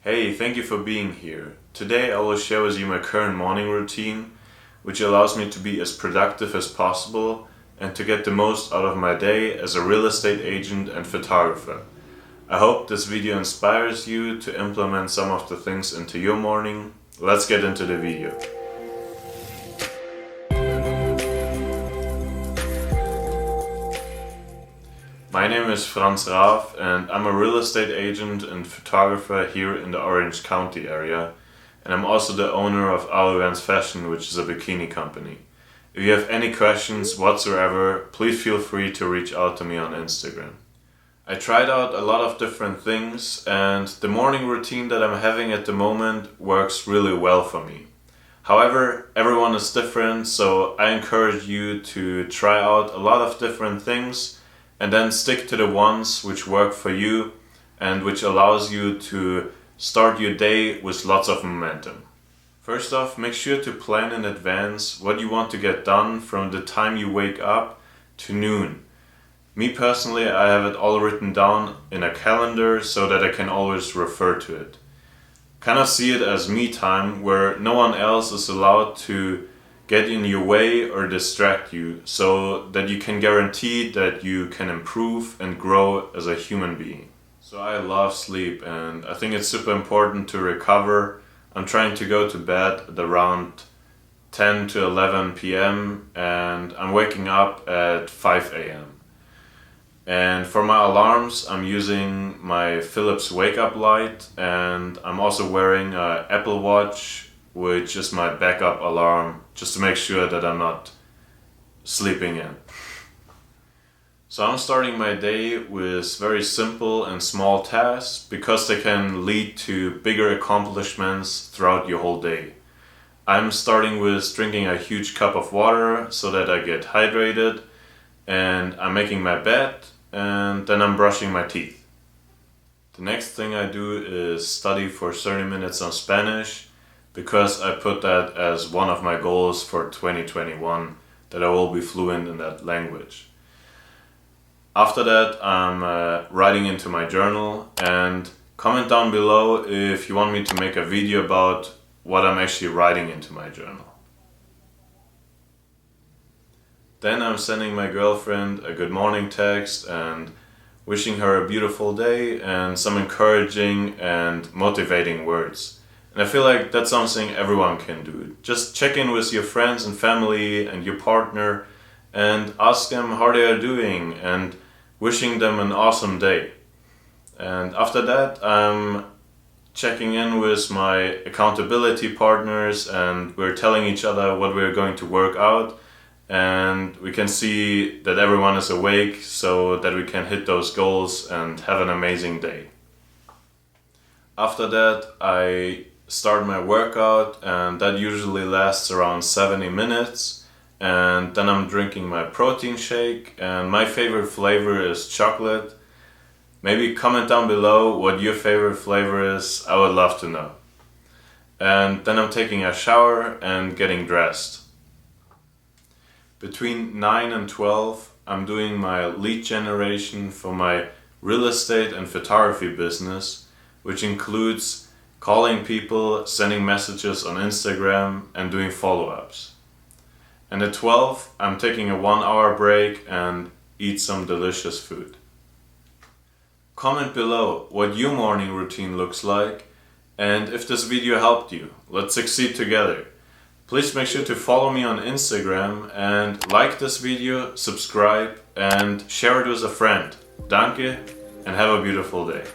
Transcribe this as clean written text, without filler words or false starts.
Hey, thank you for being here. Today I will share with you my current morning routine, which allows me to be as productive as possible and to get the most out of my day as a real estate agent and photographer. I hope this video inspires you to implement some of the things into your morning. Let's get into the video. My name is Franz and I'm a real estate agent and photographer here in the Orange County area, and I'm also the owner of Franz Fashion, which is a bikini company. If you have any questions whatsoever, please feel free to reach out to me on Instagram. I tried out a lot of different things, and the morning routine that I'm having at the moment works really well for me. However, everyone is different, so I encourage you to try out a lot of different things and then stick to the ones which work for you and which allows you to start your day with lots of momentum. First off, make sure to plan in advance what you want to get done from the time you wake up to noon. Me personally, I have it all written down in a calendar so that I can always refer to it. Kind of see it as me time where no one else is allowed to get in your way or distract you, so that you can guarantee that you can improve and grow as a human being. So I love sleep and I think it's super important to recover. I'm trying to go to bed at around 10 to 11 p.m. and I'm waking up at 5 a.m. And for my alarms, I'm using my Philips wake up light, and I'm also wearing an Apple Watch, which is my backup alarm, just to make sure that I'm not sleeping in. So I'm starting my day with very simple and small tasks because they can lead to bigger accomplishments throughout your whole day. I'm starting with drinking a huge cup of water so that I get hydrated, and I'm making my bed, and then I'm brushing my teeth. The next thing I do is study for 30 minutes on Spanish, because I put that as one of my goals for 2021, that I will be fluent in that language. After that, I'm writing into my journal, and comment down below if you want me to make a video about what I'm actually writing into my journal. Then I'm sending my girlfriend a good morning text and wishing her a beautiful day and some encouraging and motivating words. And I feel like that's something everyone can do. Just check in with your friends and family and your partner and ask them how they are doing and wishing them an awesome day. And after that, I'm checking in with my accountability partners, and we're telling each other what we're going to work out, and we can see that everyone is awake so that we can hit those goals and have an amazing day. After that, I start my workout, and that usually lasts around 70 minutes, and then I'm drinking my protein shake, and my favorite flavor is chocolate. Maybe comment down below what your favorite flavor is, I would love to know. And then I'm taking a shower and getting dressed. Between 9 and 12 I'm doing my lead generation for my real estate and photography business, which includes calling people, sending messages on Instagram, and doing follow-ups. And at 12, I'm taking a 1-hour break and eat some delicious food. Comment below what your morning routine looks like, and if this video helped you. Let's succeed together. Please make sure to follow me on Instagram and like this video, subscribe, and share it with a friend. Danke, and have a beautiful day.